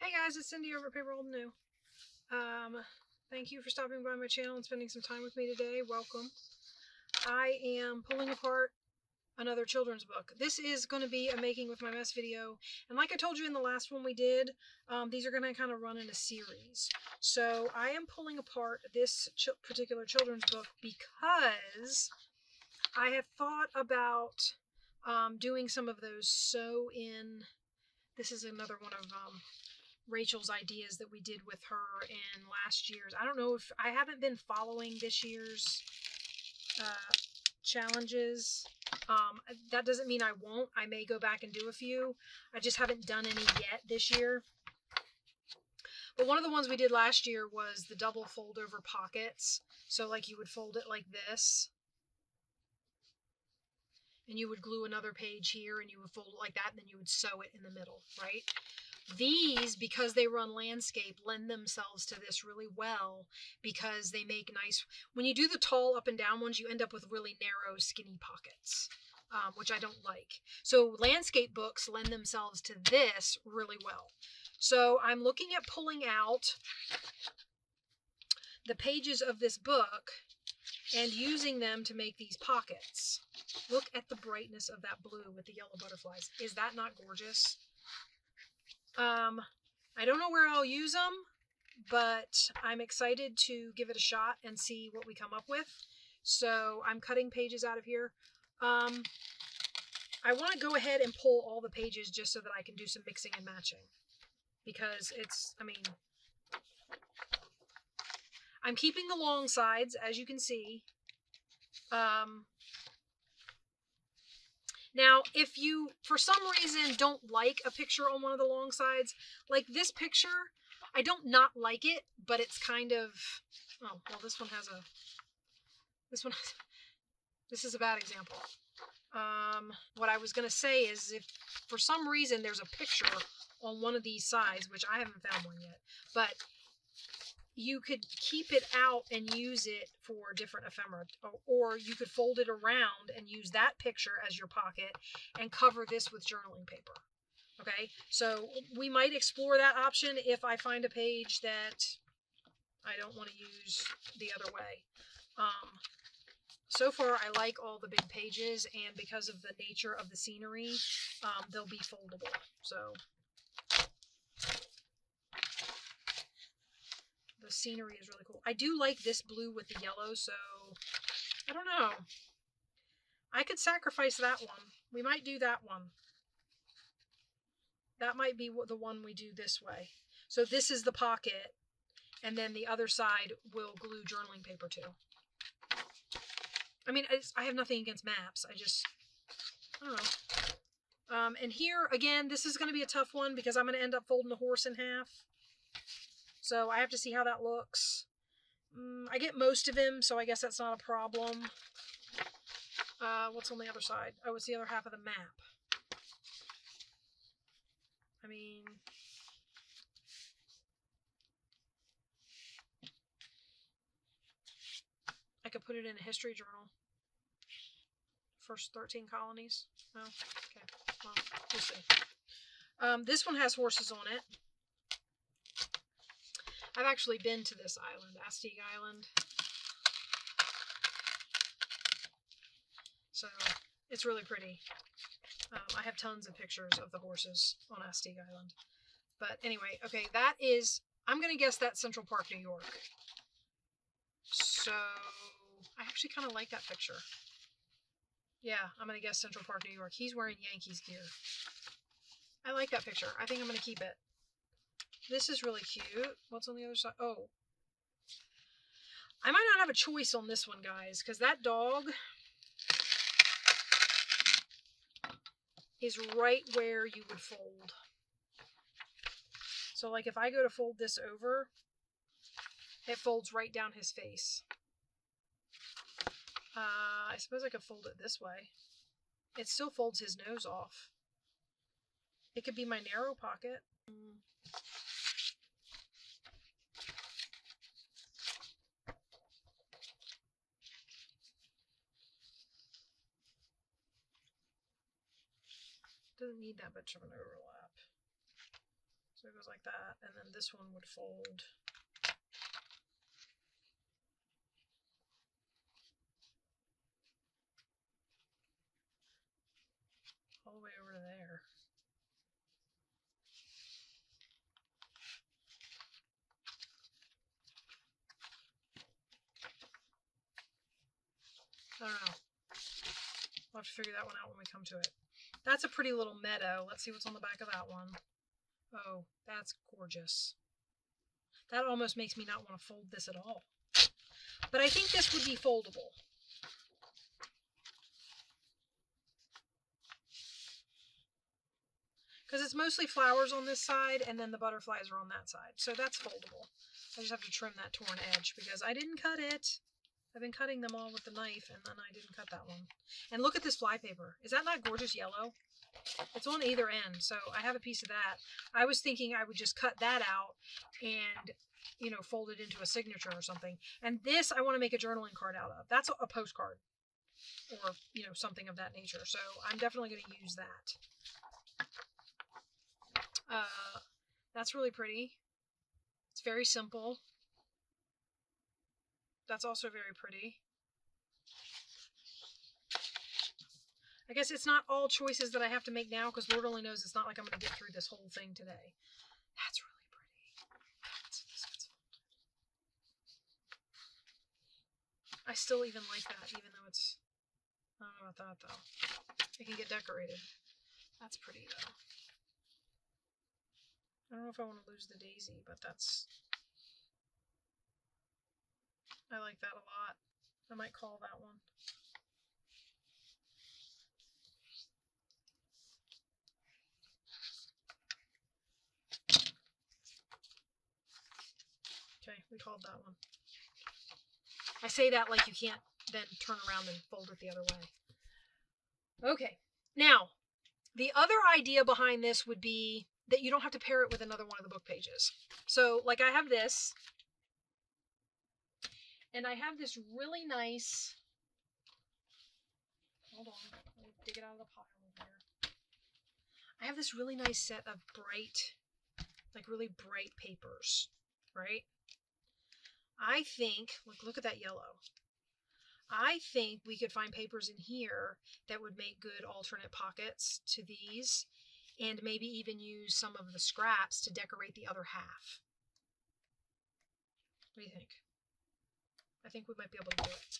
Hey guys, it's Cindy over at paper.old.new. Thank you for stopping by my channel and spending some time with me today. Welcome. I am pulling apart another children's book. This is going to be a Making with My Mess video, and like I told you in the last one we did, these are going to kind of run in a series. So I am pulling apart this particular children's book because I have thought about doing some of those sew-in. This is another one of Rachel's ideas that we did with her in last year's. I don't know if I haven't been following this year's challenges. That doesn't mean I won't. I may go back and do a few. I just haven't done any yet this year. But one of the ones we did last year was the double fold over pockets. So like you would fold it like this, and you would glue another page here, and you would fold it like that, and then you would sew it in the middle, right? These, because they run landscape, lend themselves to this really well because they make nice, when you do the tall up and down ones, you end up with really narrow, skinny pockets, which I don't like. So landscape books lend themselves to this really well. So I'm looking at pulling out the pages of this book and using them to make these pockets. Look at the brightness of that blue with the yellow butterflies. Is that not gorgeous? I don't know where I'll use them, but I'm excited to give it a shot and see what we come up with. So I'm cutting pages out of here. I want to go ahead and pull all the pages just so that I can do some mixing and matching, because it's, I mean, I'm keeping the long sides, as you can see. Now, if you, for some reason, don't like a picture on one of the long sides, like this picture, I don't not like it, but it's kind of, oh, well, this is a bad example. What I was going to say is, if for some reason there's a picture on one of these sides, which I haven't found one yet, but you could keep it out and use it for different ephemera, or you could fold it around and use that picture as your pocket and cover this with journaling paper. Okay, so we might explore that option if I find a page that I don't want to use the other way. So far, I like all the big pages, and because of the nature of the scenery, they'll be foldable. So the scenery is really cool. I do like this blue with the yellow, so I don't know. I could sacrifice that one. We might do that one. That might be the one we do this way. So this is the pocket, and then the other side will glue journaling paper to. I mean, I have nothing against maps. I don't know. And here, again, this is going to be a tough one because I'm going to end up folding the horse in half. So I have to see how that looks. I get most of him, so I guess that's not a problem. What's on the other side? Oh, it's the other half of the map. I mean, I could put it in a history journal. First 13 colonies. Oh, okay. Well, we'll see. This one has horses on it. I've actually been to this island, Astig Island. So it's really pretty. I have tons of pictures of the horses on Astig Island. But anyway, okay, that is, I'm going to guess that's Central Park, New York. So I actually kind of like that picture. Yeah, I'm going to guess Central Park, New York. He's wearing Yankees gear. I like that picture. I think I'm going to keep it. This is really cute. What's on the other side? Oh. I might not have a choice on this one, guys, because that dog is right where you would fold. So, like, if I go to fold this over, it folds right down his face. I suppose I could fold it this way. It still folds his nose off. It could be my narrow pocket. Doesn't need that much of an overlap. So it goes like that, and then this one would fold all the way over to there. I don't know. We'll have to figure that one out when we come to it. That's a pretty little meadow. Let's see what's on the back of that one. Oh, that's gorgeous. That almost makes me not want to fold this at all. But I think this would be foldable. Because it's mostly flowers on this side, and then the butterflies are on that side. So that's foldable. I just have to trim that torn edge because I didn't cut it. I've been cutting them all with the knife, and then I didn't cut that one. And look at this flypaper. Is that not gorgeous yellow? It's on either end, so I have a piece of that. I was thinking I would just cut that out and, you know, fold it into a signature or something. And this I want to make a journaling card out of. That's a postcard or, you know, something of that nature. So I'm definitely going to use that. That's really pretty. It's very simple. That's also very pretty. I guess it's not all choices that I have to make now because Lord only knows it's not like I'm going to get through this whole thing today. That's really pretty. I still even like that, even though it's... I don't know about that, though. It can get decorated. That's pretty, though. I don't know if I want to lose the daisy, but that's... I like that a lot. I might call that one. Okay, we called that one. I say that like you can't then turn around and fold it the other way. Okay, now, the other idea behind this would be that you don't have to pair it with another one of the book pages. So, like I have this, and I have this really nice, hold on, let me dig it out of the pile over here. I have this really nice set of bright, like really bright papers, right? I think, look at that yellow. I think we could find papers in here that would make good alternate pockets to these, and maybe even use some of the scraps to decorate the other half. What do you think? I think we might be able to do it.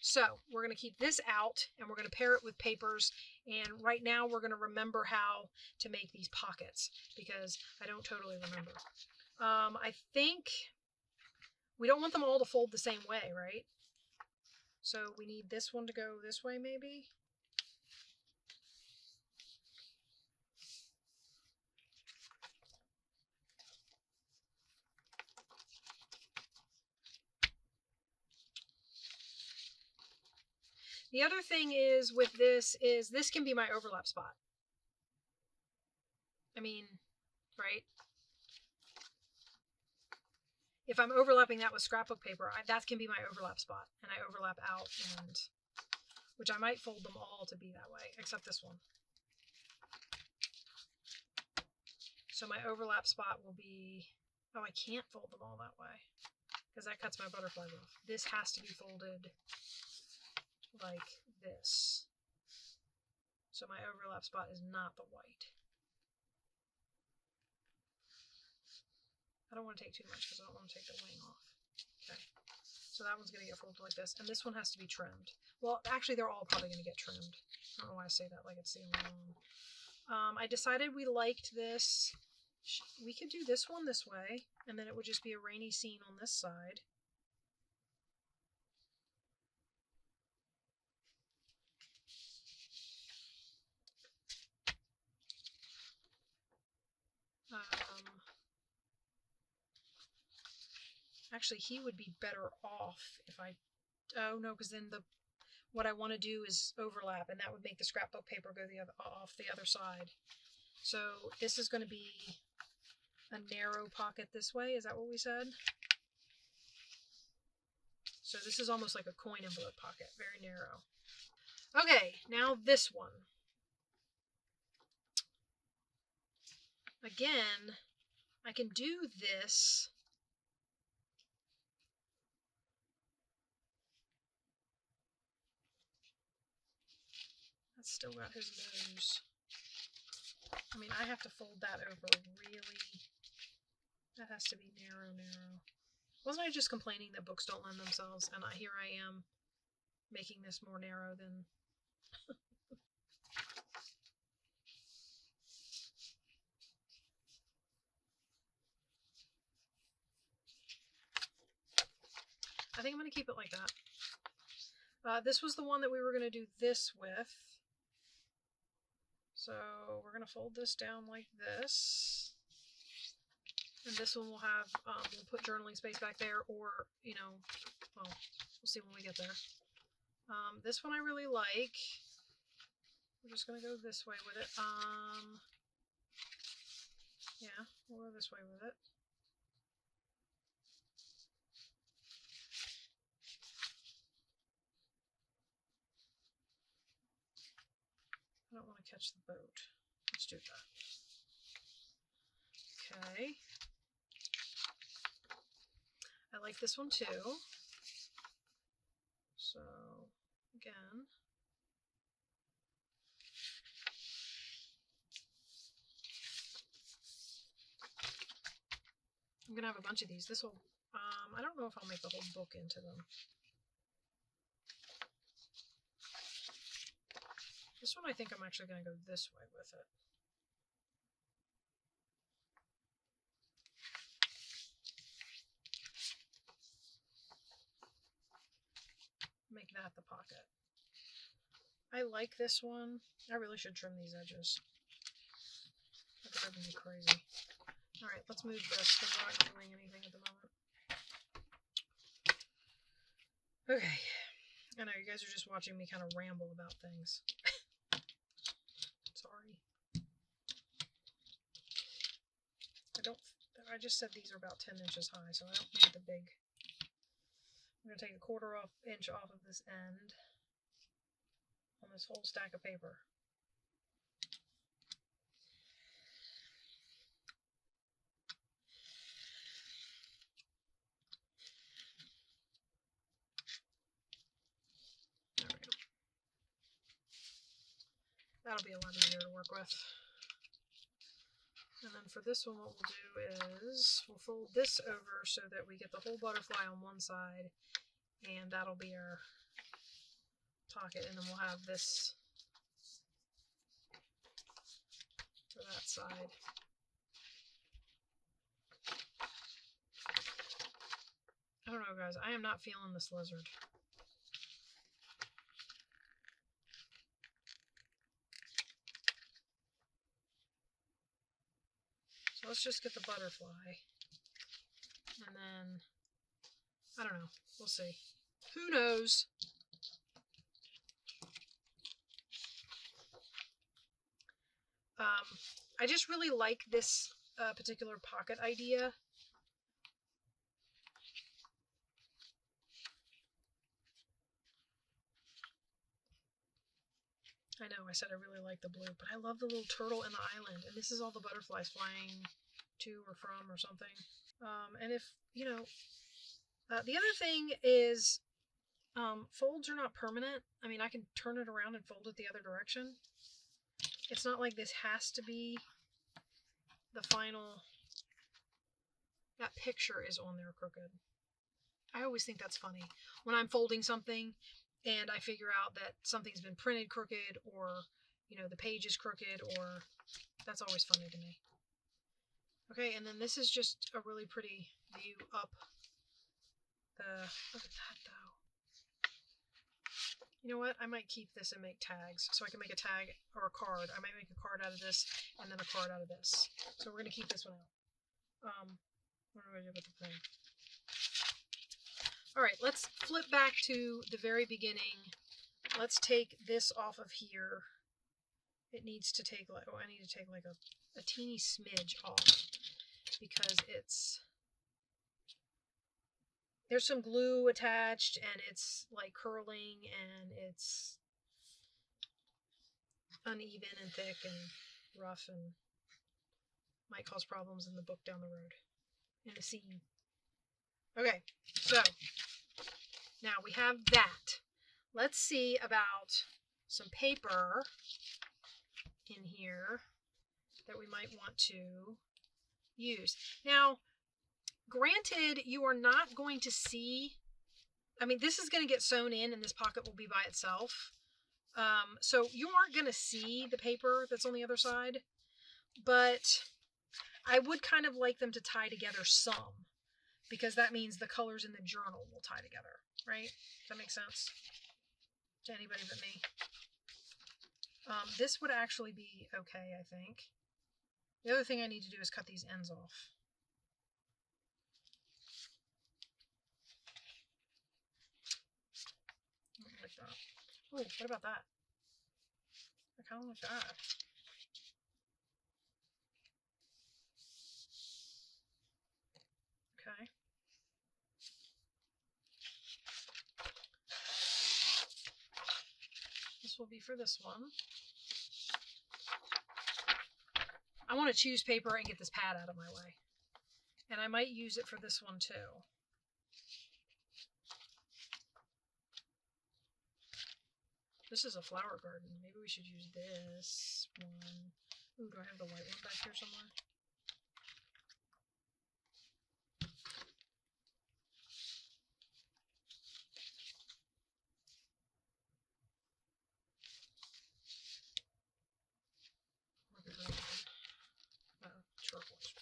So we're going to keep this out, and we're going to pair it with papers, and right now we're going to remember how to make these pockets, because I don't totally remember. I think we don't want them all to fold the same way, right? So we need this one to go this way, maybe? The other thing is with this is this can be my overlap spot. I mean, right? If I'm overlapping that with scrapbook paper, that can be my overlap spot. And I overlap out, and which I might fold them all to be that way, except this one. So my overlap spot will be, oh, I can't fold them all that way because that cuts my butterflies off. This has to be folded like this. So my overlap spot is not the white. I don't want to take too much because I don't want to take the wing off. Okay. So that one's going to get folded like this. And this one has to be trimmed. Well, actually, they're all probably going to get trimmed. I don't know why I say that like it's the only one. I decided we liked this. We could do this one this way, and then it would just be a rainy scene on this side. Actually, he would be better off if I... Oh, no, because then what I want to do is overlap, and that would make the scrapbook paper go off the other side. So this is going to be a narrow pocket this way. Is that what we said? So this is almost like a coin envelope pocket, very narrow. Okay, now this one. Again, I can do this. That's still got his nose. I mean, I have to fold that over really. That has to be narrow, narrow. Wasn't I just complaining that books don't lend themselves? And here I am making this more narrow than... I think I'm going to keep it like that. This was the one that we were going to do this with. So we're going to fold this down like this. And this one will have, we'll put journaling space back there, or, you know, well, we'll see when we get there. This one I really like. We're just going to go this way with it. Yeah, we'll go this way with it. I don't want to catch the boat. Let's do that. Okay. I like this one too. So, again. I'm going to have a bunch of these. This will, I don't know if I'll make the whole book into them. This one I think I'm actually going to go this way with it. Make that the pocket. I like this one. I really should trim these edges. That could drive me crazy. Alright, let's move this because we're not doing anything at the moment. Okay. I know you guys are just watching me kind of ramble about things. Sorry. I just said these are about 10 inches high, so I don't need the big. I'm going to take a inch off of this end on this whole stack of paper. There we go. That'll be a lot easier to work with. And then for this one, what we'll do is we'll fold this over so that we get the whole butterfly on one side, and that'll be our pocket, and then we'll have this for that side. I don't know, guys. I am not feeling this lizard. So let's just get the butterfly. And then, I don't know. We'll see. Who knows? I just really like this particular pocket idea. I know, I said I really like the blue, but I love the little turtle and the island, and this is all the butterflies flying to or from or something. And if, you know, the other thing is folds are not permanent. I mean, I can turn it around and fold it the other direction. It's not like this has to be the final. That picture is on there crooked. I always think that's funny. When I'm folding something and I figure out that something's been printed crooked, or, you know, the page is crooked, or that's always funny to me. Okay, and then this is just a really pretty view up the, look at that though. You know what? I might keep this and make tags, so I can make a tag or a card. I might make a card out of this and then a card out of this. So we're going to keep this one out. What do I do with the thing? Alright, let's flip back to the very beginning. Let's take this off of here. It needs to take like, oh, I need to take like a teeny smidge off because there's some glue attached and it's like curling and it's uneven and thick and rough, and might cause problems in the book down the road, in the scene. Okay, so now we have that. Let's see about some paper in here that we might want to use. Now, granted, you are not going to see, I mean, this is going to get sewn in and this pocket will be by itself. So you aren't going to see the paper that's on the other side, but I would kind of like them to tie together some, because that means the colors in the journal will tie together, right? Does that make sense to anybody but me? This would actually be okay, I think. The other thing I need to do is cut these ends off. Like that. Oh, what about that? I kind of like that. Okay. This will be for this one. I want to choose paper and get this pad out of my way. And I might use it for this one too. This is a flower garden. Maybe we should use this one. Ooh, do I have the white one back here somewhere? Turquoise.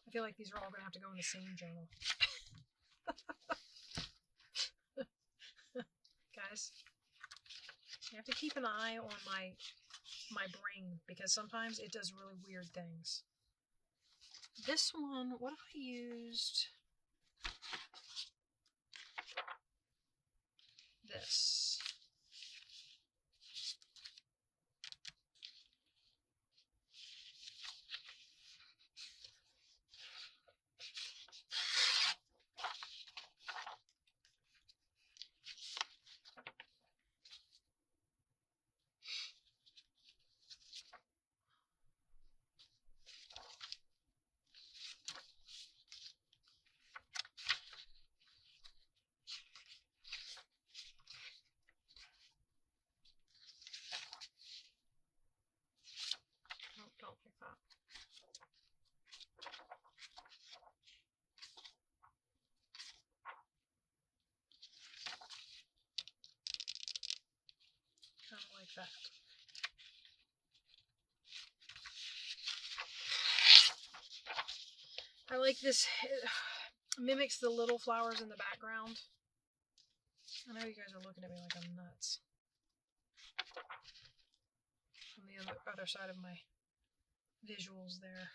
I feel like these are all going to have to go in the same journal. Guys, you have to keep an eye on my brain, because sometimes it does really weird things. This one, what if I used this? Don't like that. Kind of like that. I like this. It mimics the little flowers in the background. I know you guys are looking at me like I'm nuts. On the other side of my visuals there.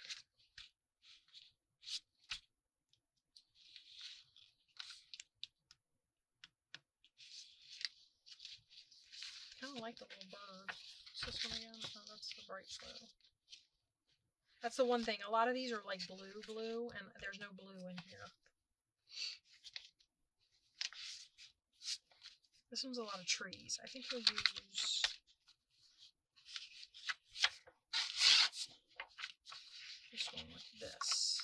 I kind of like the little bird. What's this one again? Oh, that's the bright blue. That's the one thing. A lot of these are like blue, and there's no blue in here. This one's a lot of trees. I think we'll use this one with this.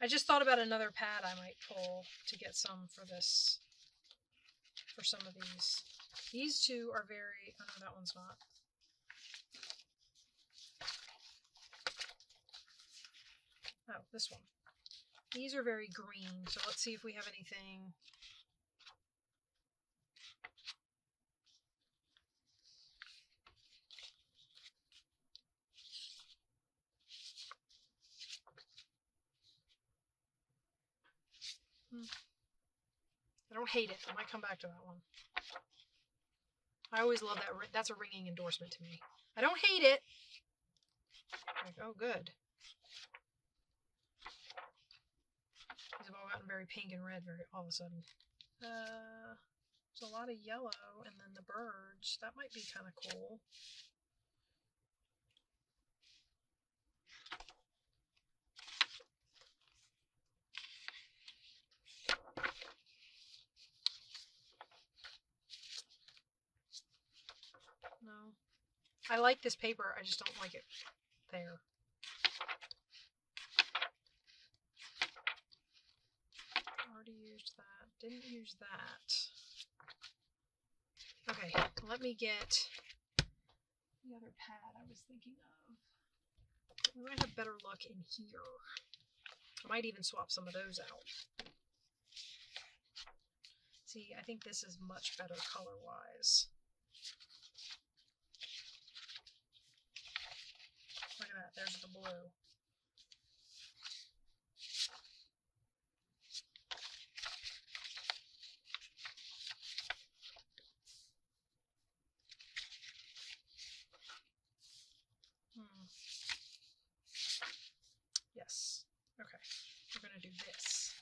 I just thought about another pad I might pull to get some for this, for some of these. These two are very, oh no, that one's not. Oh, this one. These are very green, so let's see if we have anything. I don't hate it. I might come back to that one. I always love that. That's a ringing endorsement to me. I don't hate it. Like, oh, good. These have all gotten very pink and red all of a sudden. There's a lot of yellow, and then the birds. That might be kind of cool. No. I like this paper, I just don't like it there. Already used that. Didn't use that. Okay, let me get the other pad I was thinking of. We might have better luck in here. I might even swap some of those out. See, I think this is much better color-wise. Look at that, there's the blue. Yes. Okay, we're going to do this.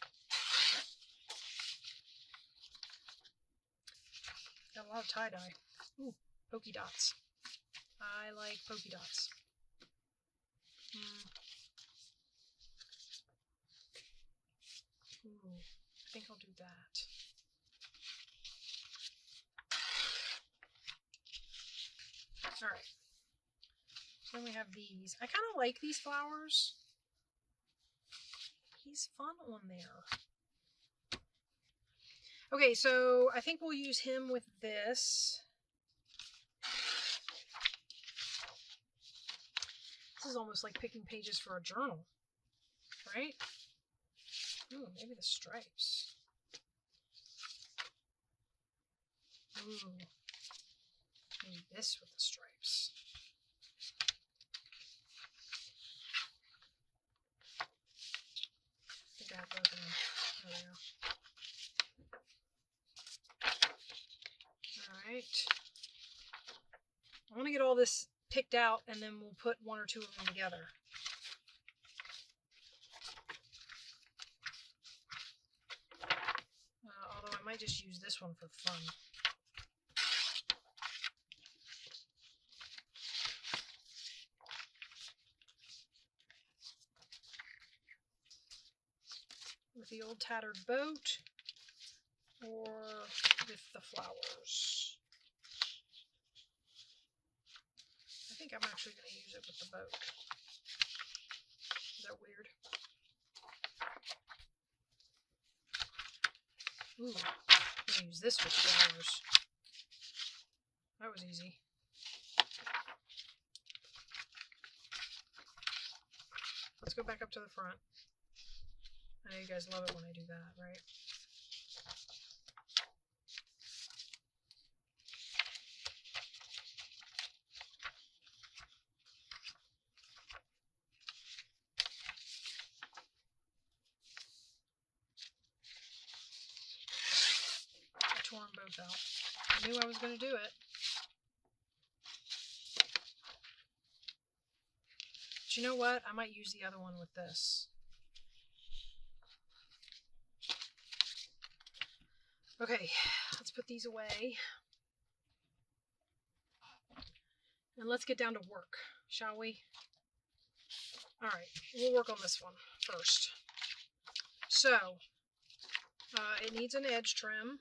Got a lot of tie-dye. Ooh, polka dots. I like polka dots. Ooh, I think I'll do that. Alright. So then we have these. I kind of like these flowers. He's fun on there. Okay, so I think we'll use him with this. This is almost like picking pages for a journal, right? Ooh, maybe the stripes. Ooh, maybe this with the stripes. I think I have both of them. There we go. Alright. I want to get all this picked out and then we'll put one or two of them together. Although I might just use this one for fun. With the old tattered boat or with the flowers. I think I'm actually going to use it with the boat. Is that weird? Ooh, I'm going to use this with flowers. That was easy. Let's go back up to the front. I know you guys love it when I do that, right? I tore them both out. I knew I was going to do it. But you know what? I might use the other one with this. Okay, let's put these away. And let's get down to work, shall we? Alright, we'll work on this one first. So, it needs an edge trim.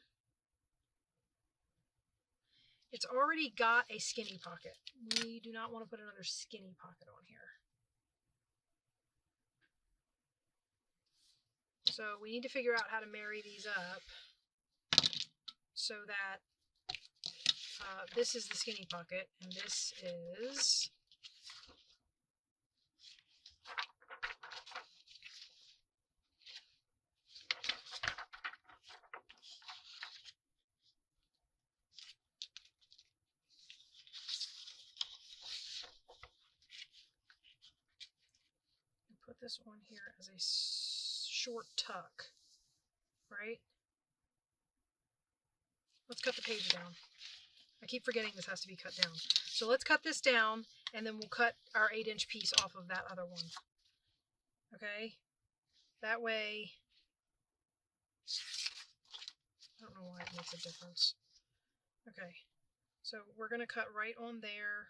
It's already got a skinny pocket. We do not want to put another skinny pocket on here. So we need to figure out how to marry these up so that this is the skinny pocket and this is put this on here as a short tuck, right? Let's cut the page down. I keep forgetting this has to be cut down. So let's cut this down and then we'll cut our 8-inch piece off of that other one. Okay, that way, I don't know why it makes a difference. Okay, so we're going to cut right on there.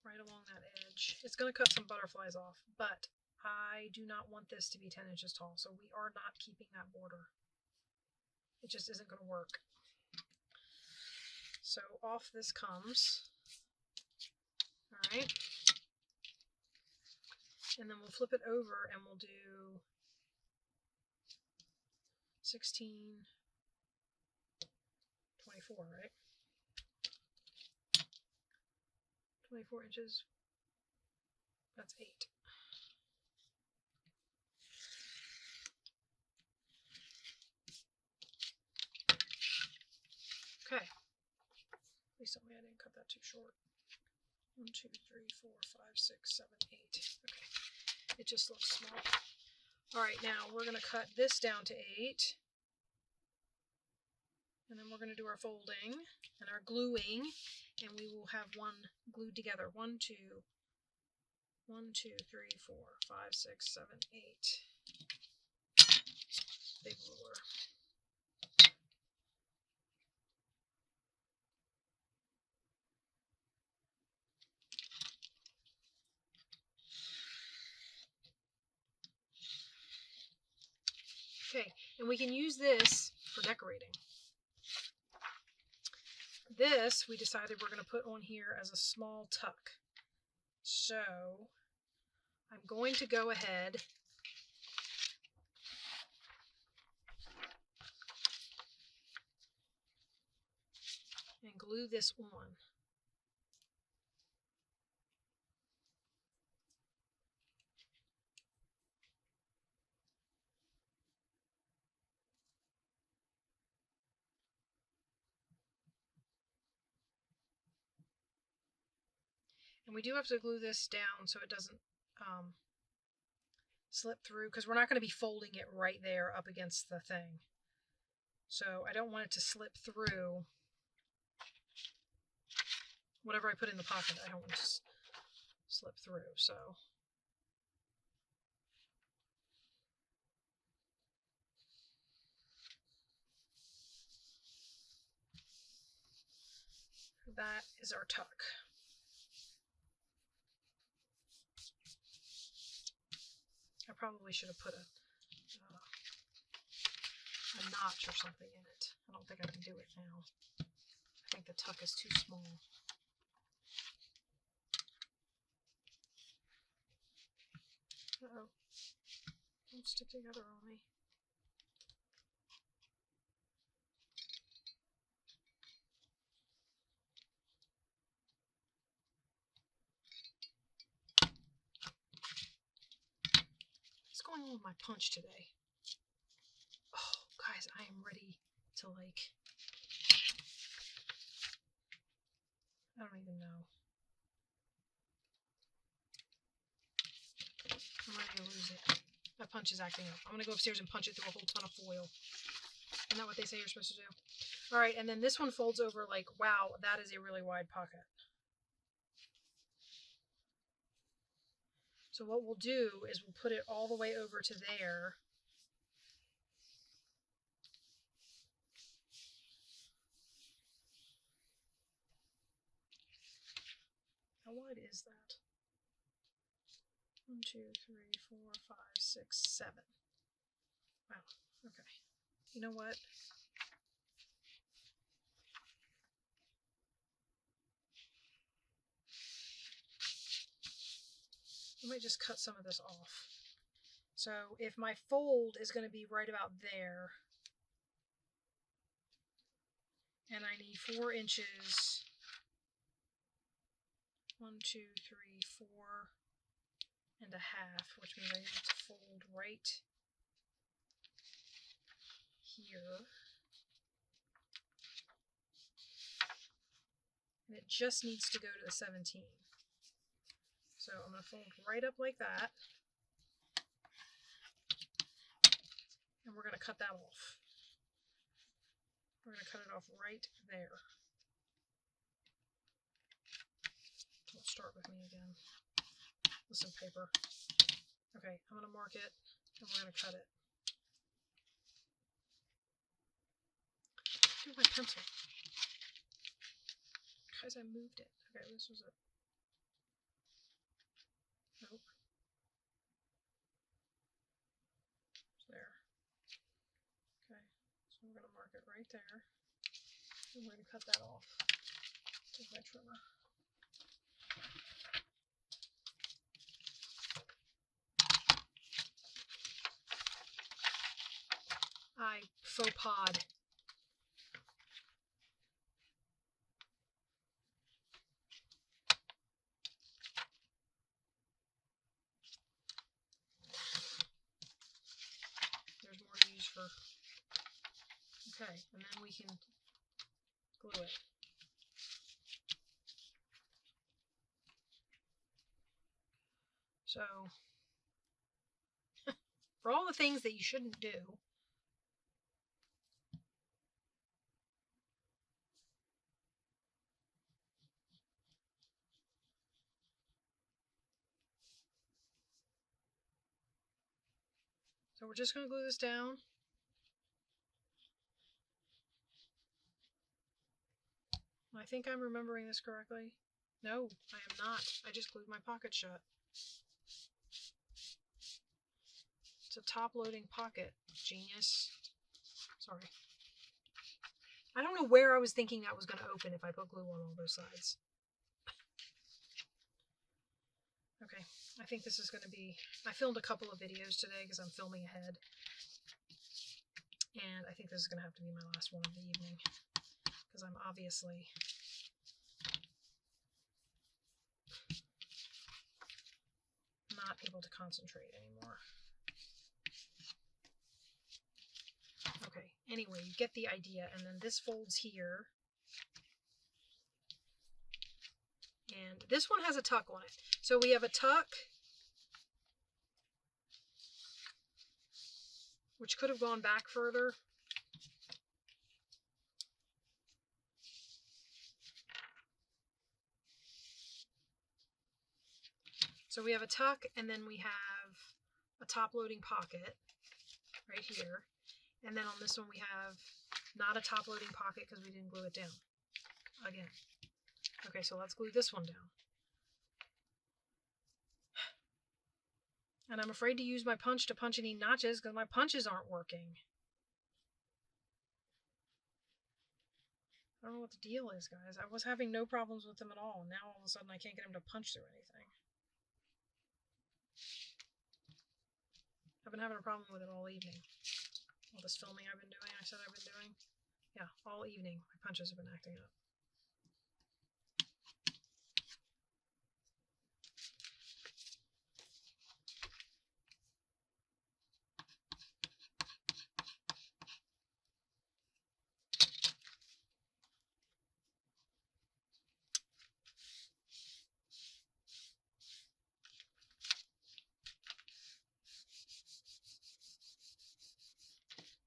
Right along that edge. It's going to cut some butterflies off, but I do not want this to be 10 inches tall, so we are not keeping that border. It just isn't going to work. So off this comes. All right. And then we'll flip it over and we'll do 16, 24, right? 24 inches. That's 8. Okay. Please tell me I didn't cut that too short. 1, 2, 3, 4, 5, 6, 7, 8. Okay. It just looks small. Alright, now we're going to cut this down to 8. And then we're going to do our folding and our gluing. And we will have one glued together. 1, 2, 1, 2, 3, 4, 5, 6, 7, 8. Big ruler. Okay, and we can use this for decorating. This, we decided we're going to put on here as a small tuck. So, I'm going to go ahead and glue this on. And we do have to glue this down so it doesn't slip through, because we're not going to be folding it right there up against the thing. So I don't want it to slip through whatever I put in the pocket. I don't want it to slip through. So that is our tuck. I probably should have put a notch or something in it. I don't think I can do it now. I think the tuck is too small. Uh-oh. Don't stick together on me. What's going on with my punch today? Oh, guys, I am ready to, like, I don't even know. I'm ready to lose it. My punch is acting up. I'm going to go upstairs and punch it through a whole ton of foil. Isn't that what they say you're supposed to do? Alright, and then this one folds over like, wow, that is a really wide pocket. So what we'll do is we'll put it all the way over to there. How wide is that? 1, 2, 3, 4, 5, 6, 7. Wow, okay. You know what? I might just cut some of this off. So if my fold is going to be right about there, and I need 4 inches, 1, 2, 3, 4 and a half, which means I need to fold right here. And it just needs to go to the 17. So I'm going to fold right up like that. And we're going to cut that off. We're going to cut it off right there. Don't start with me again. Listen, paper. Okay, I'm going to mark it, and we're going to cut it. Here's my pencil. Guys, I moved it. Okay, this was it. Nope. It's there. Okay, so we're going to mark it right there. And we're going to cut that off with my trimmer. I faux pod. There's more to use for. Okay, and then we can glue it. So, for all the things that you shouldn't do, so we're just going to glue this down. I think I'm remembering this correctly. No, I am not. I just glued my pocket shut. It's a top-loading pocket. Genius. Sorry. I don't know where I was thinking that was going to open if I put glue on all those sides. Okay, I think this is going to be... I filmed a couple of videos today because I'm filming ahead. And I think this is going to have to be my last one of the evening. Because I'm obviously... not able to concentrate anymore. Okay, anyway, you get the idea. And then this folds here. And this one has a tuck on it. So we have a tuck, which could have gone back further. So we have a tuck, and then we have a top-loading pocket right here. And then on this one we have not a top-loading pocket because we didn't glue it down. Again. Okay, so let's glue this one down. And I'm afraid to use my punch to punch any notches because my punches aren't working. I don't know what the deal is, guys. I was having no problems with them at all. Now all of a sudden I can't get them to punch through anything. I've been having a problem with it all evening. All this filming I've been doing, I said I've been doing. Yeah, all evening my punches have been acting up.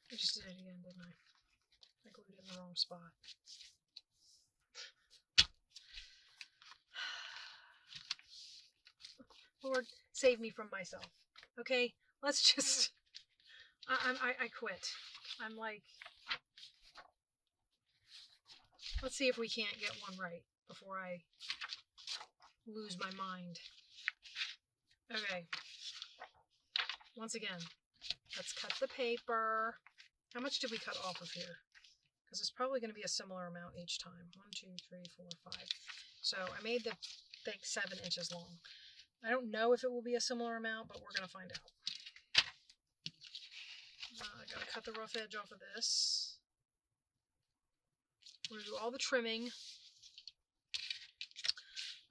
I just did it again, didn't I? I glued it in the wrong spot. Lord, save me from myself. Okay, let's just... I quit. I'm like... Let's see if we can't get one right before I lose my mind. Okay. Once again, let's cut the paper. How much did we cut off of here? Because it's probably going to be a similar amount each time. 1, 2, 3, 4, 5. So I made the thing 7 inches long. I don't know if it will be a similar amount, but we're going to find out. I got to cut the rough edge off of this. We're going to do all the trimming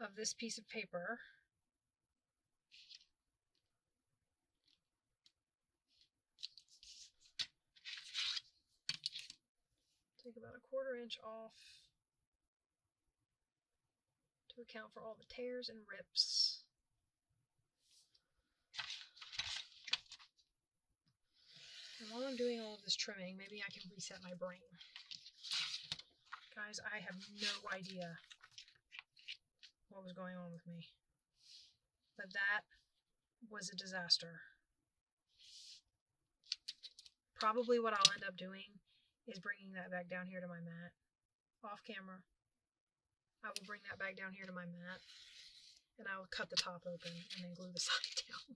of this piece of paper. Take about 1/4 inch off to account for all the tears and rips. And while I'm doing all of this trimming, maybe I can reset my brain. Guys, I have no idea what was going on with me. But that was a disaster. Probably what I'll end up doing is bringing that back down here to my mat. Off camera. I will bring that back down here to my mat. And I will cut the top open and then glue the side down.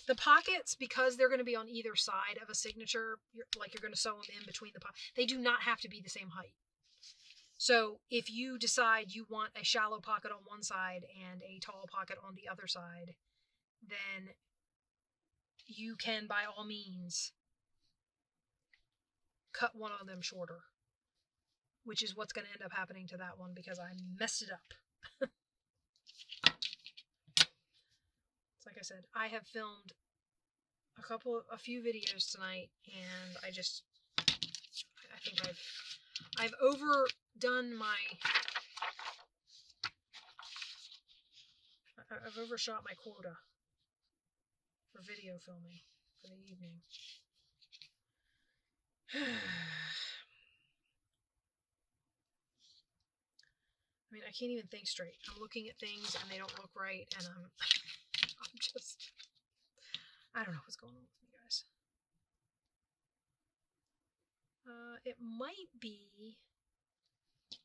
The pockets, because they're going to be on either side of a signature, you're going to sew them in between the pockets, they do not have to be the same height. So if you decide you want a shallow pocket on one side and a tall pocket on the other side, then you can, by all means, cut one of them shorter, which is what's going to end up happening to that one because I messed it up. Like I said, I have filmed a few videos tonight, and I think I've overdone I've overshot my quota for video filming for the evening. I mean, I can't even think straight. I'm looking at things and they don't look right, and I'm just, I don't know what's going on with me, guys. It might be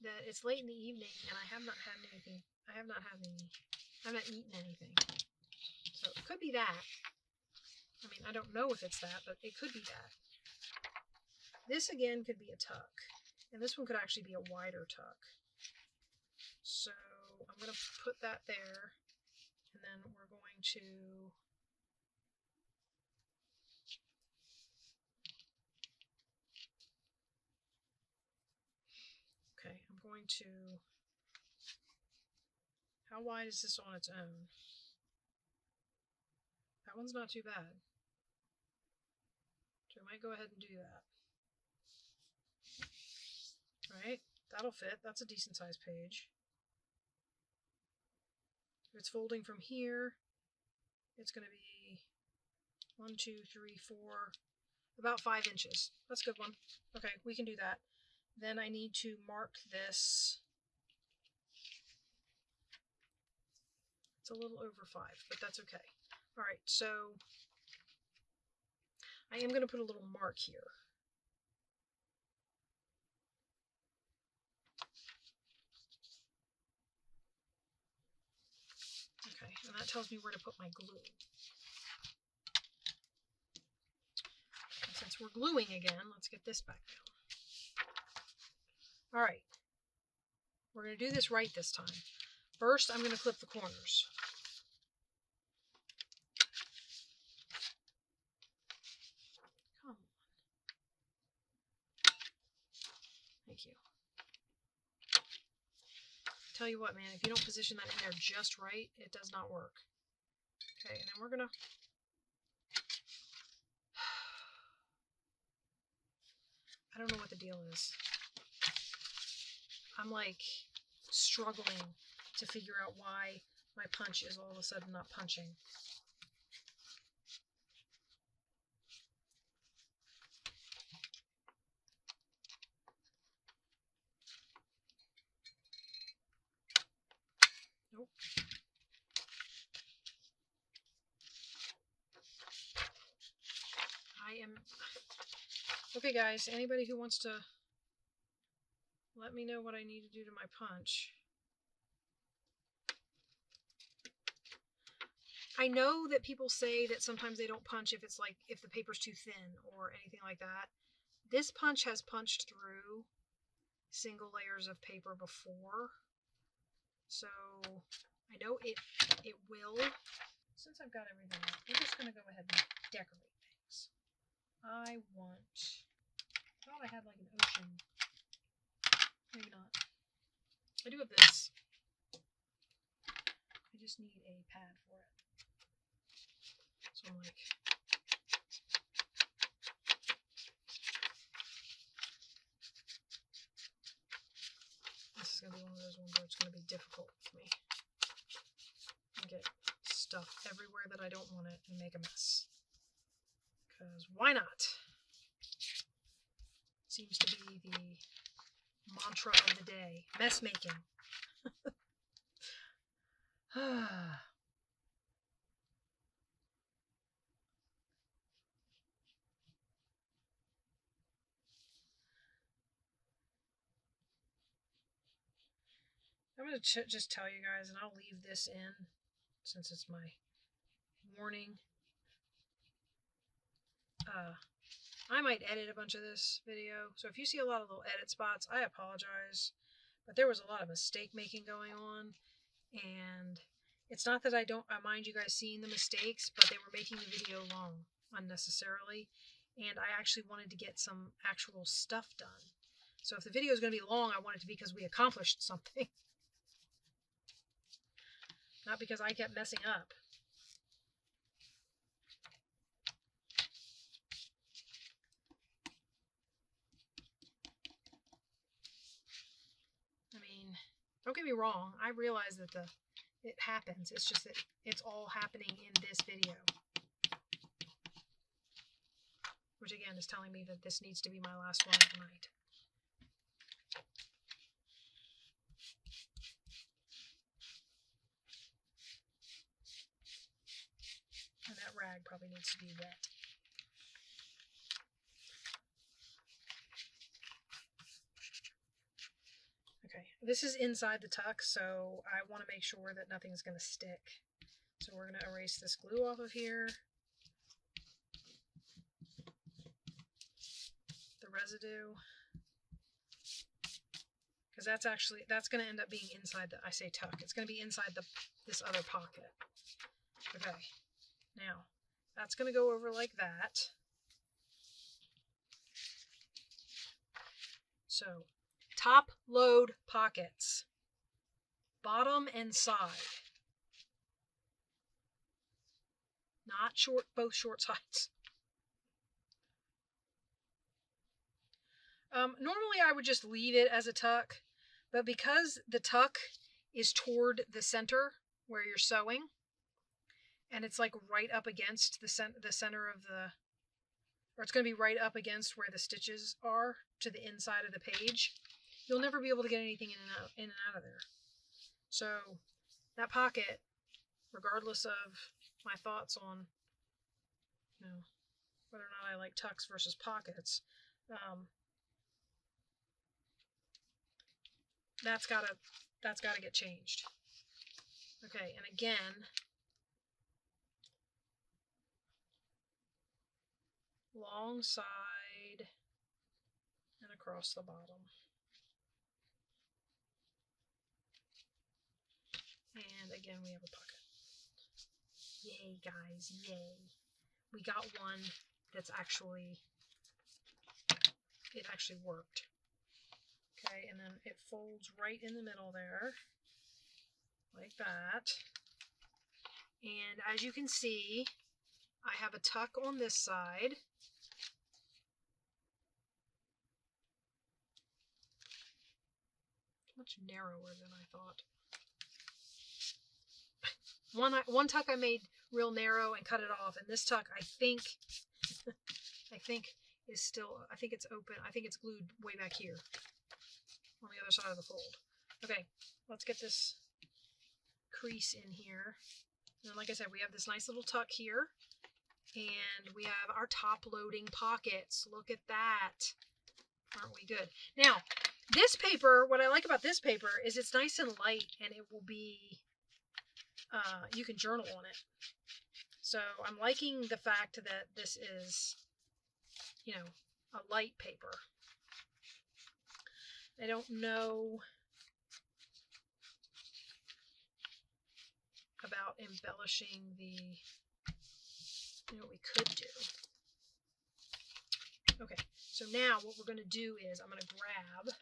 that it's late in the evening and I have not had anything. I have not eaten anything. So it could be that. I mean, I don't know if it's that, but it could be that. This again could be a tuck, and this one could actually be a wider tuck. So I'm going to put that there, and then we're going to I'm going to, how wide is this on its own? That one's not too bad. So I might go ahead and do that. Right, that'll fit. That's a decent sized page. If it's folding from here, it's going to be 1, 2, 3, 4, about 5 inches. That's a good one. Okay, we can do that. Then I need to mark this. It's a little over 5, but that's okay. All right, so I am going to put a little mark here. Okay, and that tells me where to put my glue. And since we're gluing again, let's get this back down. All right, we're going to do this right this time. First, I'm going to clip the corners. Come on. Thank you. Tell you what, man, if you don't position that in there just right, it does not work. Okay, and then we're going to... I don't know what the deal is. I'm like struggling to figure out why my punch is all of a sudden not punching. Nope. Okay, guys, anybody who wants to let me know what I need to do to my punch. I know that people say that sometimes they don't punch if it's like, if the paper's too thin or anything like that. This punch has punched through single layers of paper before. So I know it will. Since I've got everything out, I'm just going to go ahead and decorate things. I thought I had like an ocean. Maybe not. I do have this. I just need a pad for it. So I'm like, this is going to be one of those ones where it's going to be difficult for me. I get stuff everywhere that I don't want it and make a mess. Because why not? Seems to be the mantra of the day. Mess making. I'm going to just tell you guys, and I'll leave this in since it's my warning. I might edit a bunch of this video, so if you see a lot of little edit spots, I apologize. But there was a lot of mistake making going on, and it's not that I mind you guys seeing the mistakes, but they were making the video long unnecessarily, and I actually wanted to get some actual stuff done. So if the video is going to be long, I want it to be because we accomplished something. Not because I kept messing up. I mean, don't get me wrong. I realize that it happens. It's just that it's all happening in this video. Which again is telling me that this needs to be my last one of the night. And that rag probably needs to be wet. Okay, this is inside the tuck, so I want to make sure that nothing's going to stick. So we're going to erase this glue off of here. The residue. Because that's going to end up being inside I say tuck. It's going to be inside this other pocket. Okay. Now, that's going to go over like that. So, top load pockets. Bottom and side. Not short, both short sides. Normally I would just leave it as a tuck, but because the tuck is toward the center where you're sewing, and it's like right up against the center of or it's going to be right up against where the stitches are to the inside of the page, you'll never be able to get anything in and out of there. So that pocket, regardless of my thoughts on, whether or not I like tucks versus pockets, that's gotta get changed. Okay, and again, long side and across the bottom. And again, we have a pocket. Yay, guys, yay. We got one that's it actually worked. Okay, and then it folds right in the middle there, like that. And as you can see, I have a tuck on this side. Much narrower than I thought. One tuck I made real narrow and cut it off, and this tuck I think is still, I think it's open. I think it's glued way back here on the other side of the fold. Okay, let's get this crease in here. And like I said, we have this nice little tuck here, and we have our top loading pockets. Look at that. Aren't we good? Now, this paper, what I like about this paper is it's nice and light, and it will be, you can journal on it. So I'm liking the fact that this is, a light paper. I don't know about embellishing what we could do. Okay, so now what we're going to do is I'm going to grab,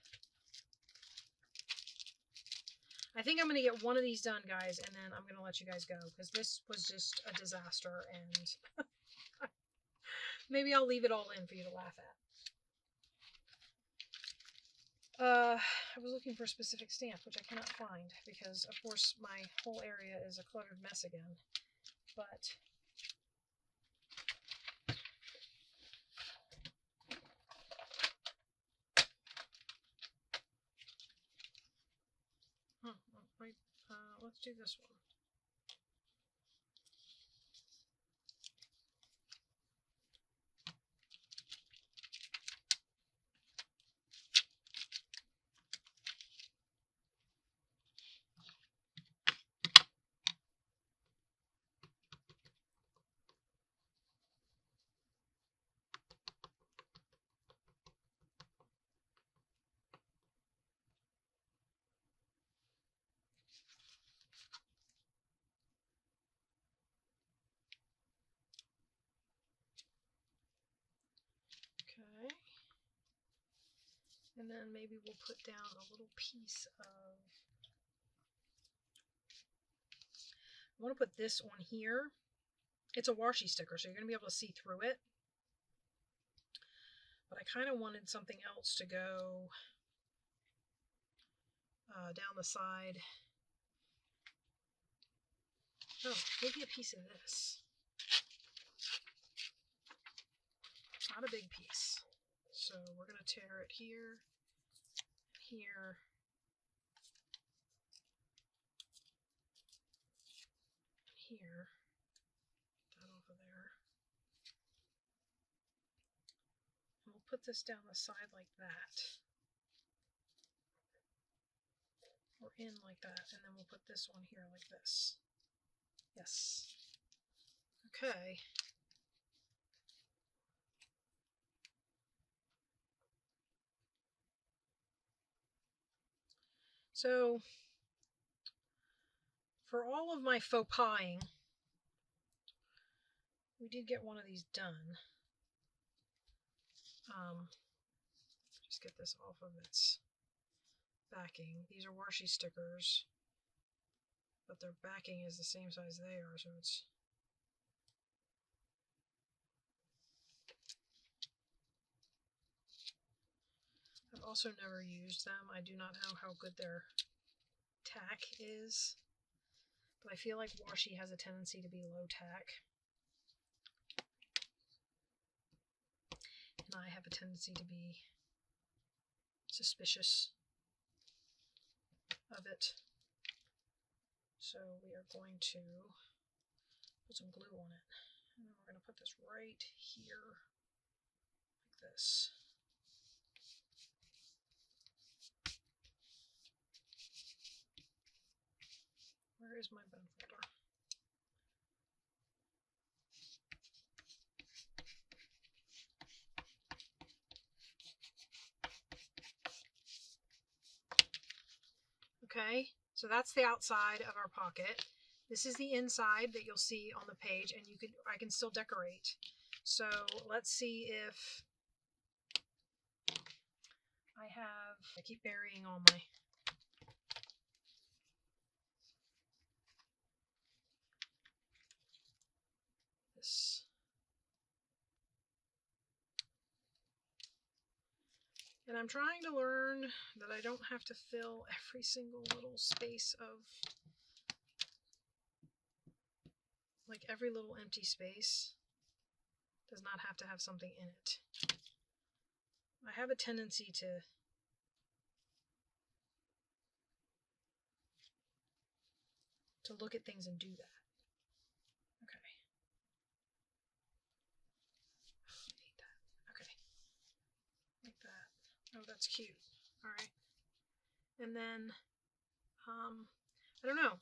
I think I'm going to get one of these done, guys, and then I'm going to let you guys go, because this was just a disaster, and maybe I'll leave it all in for you to laugh at. I was looking for a specific stamp, which I cannot find, because, of course, my whole area is a cluttered mess again. But let's do this one. Okay. And then maybe we'll put down a little piece of, I want to put this on here. It's a washi sticker, so you're going to be able to see through it. But I kind of wanted something else to go down the side. Oh, maybe a piece of this. Not a big piece. So we're going to tear it here, here, here. That off of there. And we'll put this down the side like that. Or in like that. And then we'll put this one here like this. Yes. Okay. So, for all of my faux pas-ing, we did get one of these done. Just get this off of its backing. These are washi stickers, but their backing is the same size they are, so it's... I've also never used them. I do not know how good their tack is, but I feel like washi has a tendency to be low tack. And I have a tendency to be suspicious of it. So we are going to put some glue on it. And then we're going to put this right here, like this. Where is my bone folder? Okay, so that's the outside of our pocket. This is the inside that you'll see on the page, and I can still decorate. So let's see if I keep burying all my this. And I'm trying to learn that I don't have to fill every single little space of, like every little empty space does not have to have something in it. I have a tendency to look at things and do that. Okay. I hate that. Okay. Like that. Oh, that's cute. All right. And then, I don't know.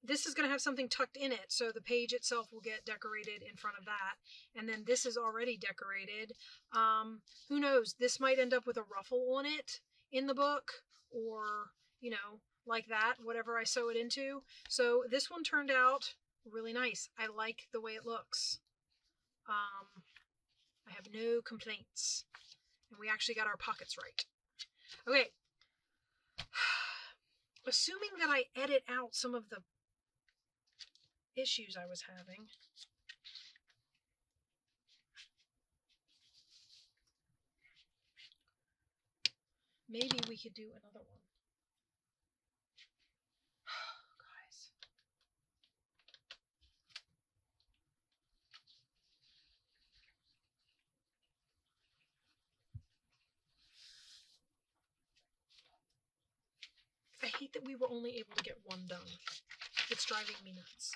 This is going to have something tucked in it, so the page itself will get decorated in front of that. And then this is already decorated. Who knows? This might end up with a ruffle on it in the book, or, you know, like that, whatever I sew it into. So this one turned out really nice. I like the way it looks. I have no complaints. And we actually got our pockets right. Okay. Assuming that I edit out some of the issues I was having. Maybe we could do another one. Guys. I hate that we were only able to get one done. It's driving me nuts.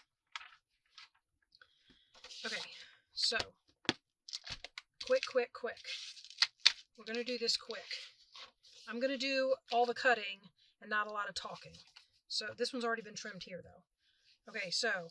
Okay, so quick. We're going to do this quick. I'm going to do all the cutting and not a lot of talking. So this one's already been trimmed here, though. Okay, so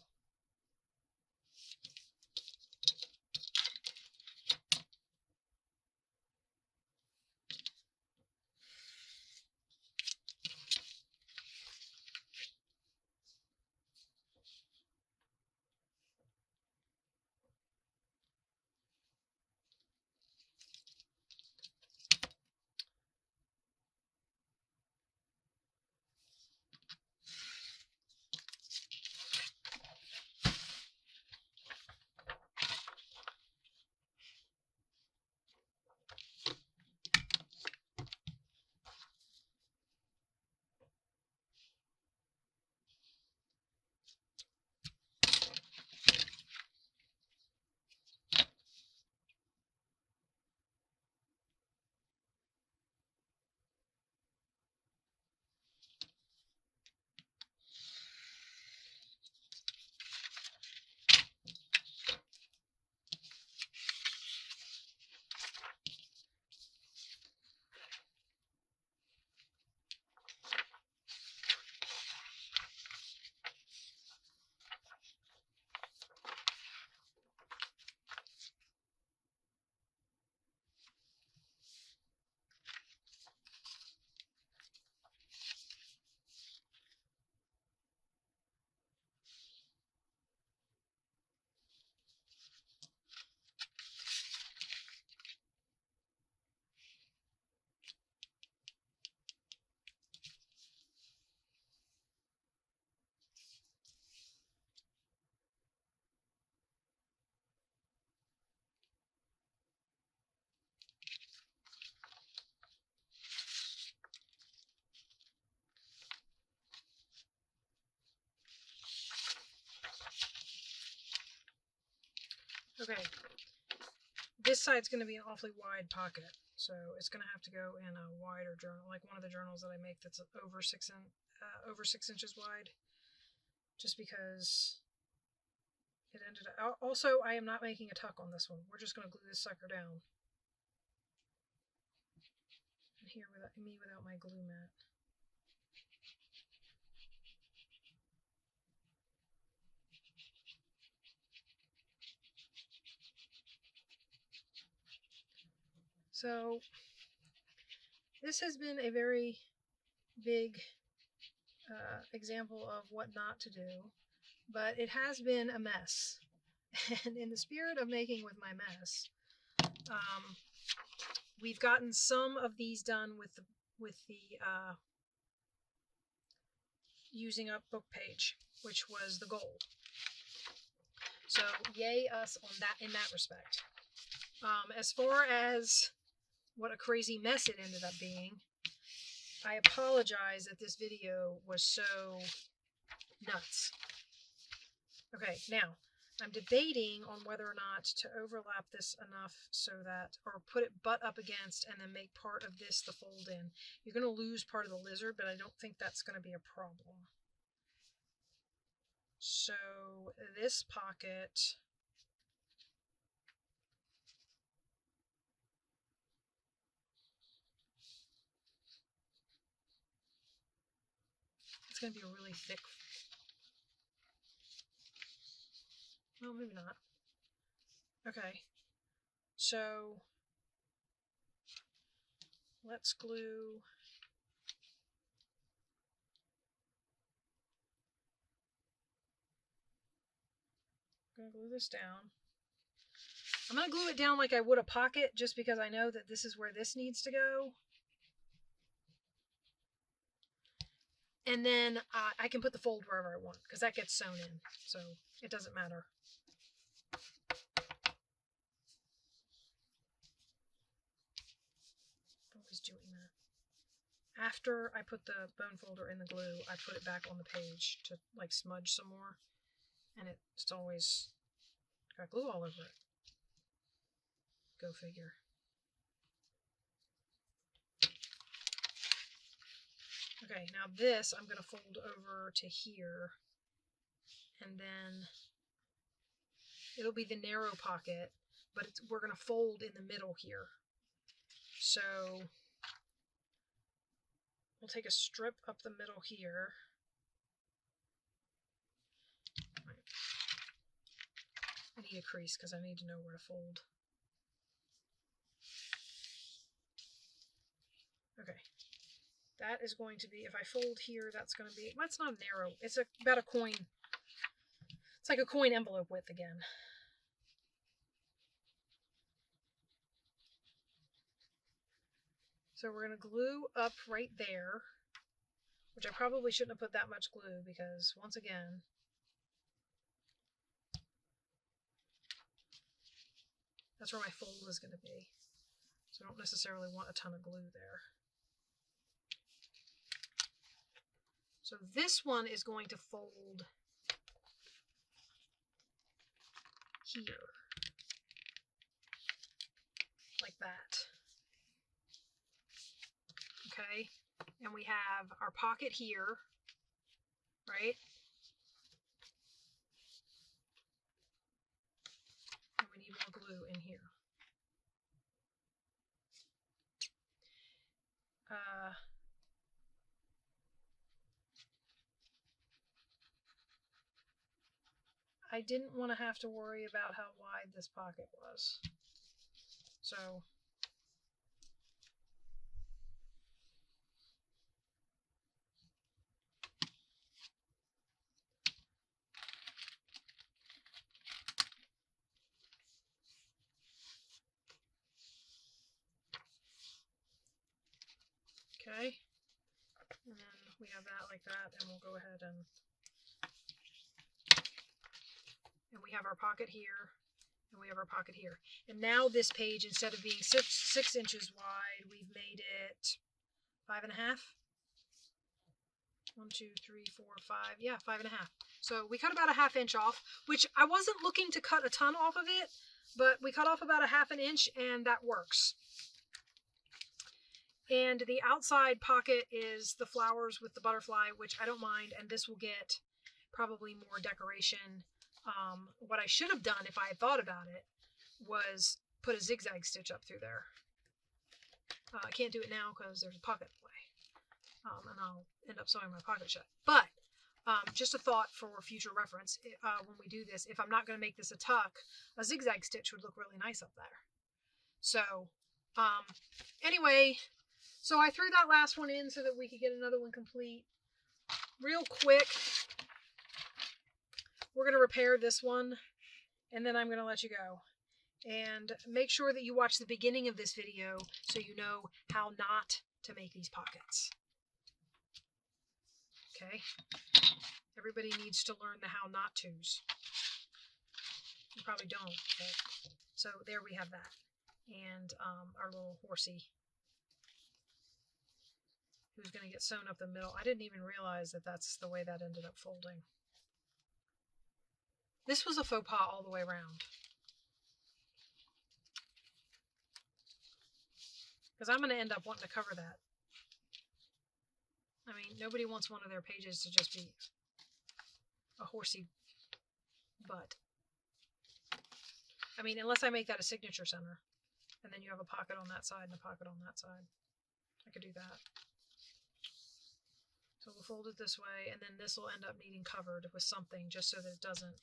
okay, this side's going to be an awfully wide pocket, so it's going to have to go in a wider journal, like one of the journals that I make that's over 6 inches wide, just because it ended up. Also, I am not making a tuck on this one. We're just going to glue this sucker down. And here, without my glue mat. So this has been a very big example of what not to do, but it has been a mess. And in the spirit of making with my mess, we've gotten some of these done with the using up book page, which was the goal. So yay us on that in that respect. As far as what a crazy mess it ended up being, I apologize that this video was so nuts. Okay, now I'm debating on whether or not to overlap this enough so that, or put it butt up against and then make part of this the fold in. You're going to lose part of the lizard, but I don't think that's going to be a problem. So this pocket, it's going to be a really thick, well, maybe not. Okay, so let's glue I'm going to glue this down. I'm going to glue it down like I would a pocket, just because I know that this is where this needs to go. And then I can put the fold wherever I want, because that gets sewn in, so it doesn't matter. Always doing that. After I put the bone folder in the glue, I put it back on the page to like smudge some more, and it's always got glue all over it. Go figure. Okay, now this I'm going to fold over to here, and then it'll be the narrow pocket, but we're going to fold in the middle here. So we'll take a strip up the middle here. I need a crease because I need to know where to fold. Okay. That is going to be, if I fold here, that's going to be, well, it's not narrow. It's about a coin. It's like a coin envelope width again. So we're going to glue up right there, which I probably shouldn't have put that much glue because, once again, that's where my fold is going to be. So I don't necessarily want a ton of glue there. So this one is going to fold here, like that. Okay, and we have our pocket here, right? And we need more glue in here. I didn't want to have to worry about how wide this pocket was. So okay, and then we have that like that, and we'll go ahead and we have our pocket here, and we have our pocket here. And now this page, instead of being 6 inches wide, we've made it 5.5. 1, 2, 3, 4, 5. Yeah, 5.5. So we cut about a 1/2 inch off, which I wasn't looking to cut a ton off of it, but we cut off about a 1/2 inch, and that works. And the outside pocket is the flowers with the butterfly, which I don't mind, and this will get probably more decoration. What I should have done, if I had thought about it, was put a zigzag stitch up through there. I can't do it now because there's a pocket in the way, and I'll end up sewing my pocket shut. But just a thought for future reference, when we do this, if I'm not going to make this a tuck, a zigzag stitch would look really nice up there. So anyway, so I threw that last one in so that we could get another one complete. Real quick, we're going to repair this one, and then I'm going to let you go. And make sure that you watch the beginning of this video so you know how not to make these pockets. Okay? Everybody needs to learn the how not to's. You probably don't. But... So there we have that. And our little horsey, who's going to get sewn up the middle. I didn't even realize that that's the way that ended up folding. This was a faux pas all the way around. Because I'm going to end up wanting to cover that. I mean, nobody wants one of their pages to just be a horsey butt. I mean, unless I make that a signature center. And then you have a pocket on that side and a pocket on that side. I could do that. So we'll fold it this way, and then this will end up needing covered with something just so that it doesn't...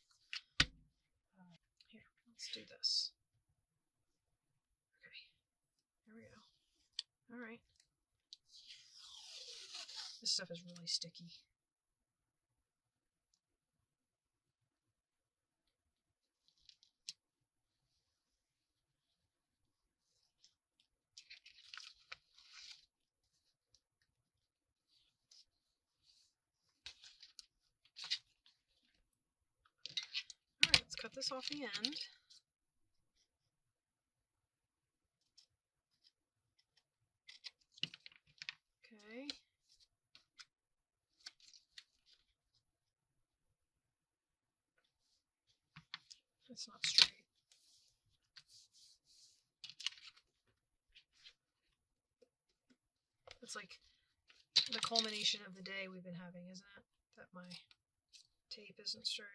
here, let's do this. Okay, there we go. All right. This stuff is really sticky. All right, let's cut this off the end. Okay. It's not straight. It's like the culmination of the day we've been having, isn't it? That my tape isn't straight.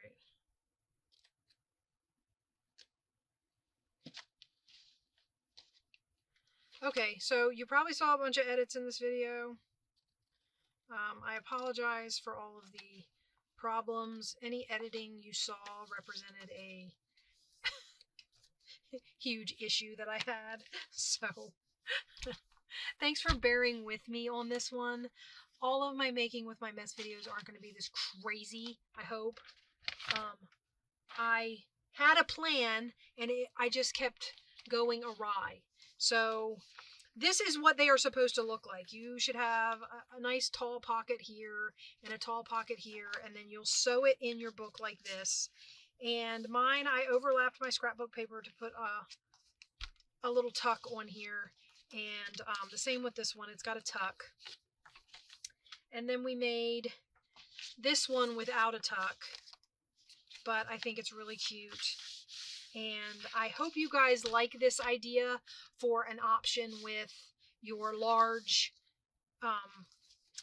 Okay, so you probably saw a bunch of edits in this video. I apologize for all of the problems. Any editing you saw represented a huge issue that I had. So thanks for bearing with me on this one. All of my Making with My Mess videos aren't going to be this crazy, I hope. I had a plan, and I just kept going awry. So this is what they are supposed to look like. You should have a nice tall pocket here and a tall pocket here, and then you'll sew it in your book like this. And mine, I overlapped my scrapbook paper to put a little tuck on here, and the same with this one. It's got a tuck. And then we made this one without a tuck, but I think it's really cute. And I hope you guys like this idea for an option with your large,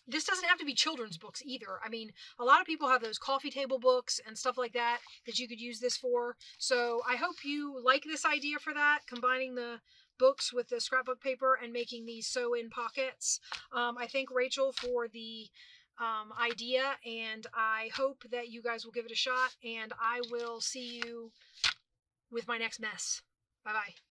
this doesn't have to be children's books either. I mean, a lot of people have those coffee table books and stuff like that that you could use this for. So I hope you like this idea for that, combining the books with the scrapbook paper and making these sew-in pockets. I thank Rachel for the idea, and I hope that you guys will give it a shot, and I will see you with my next mess. Bye-bye.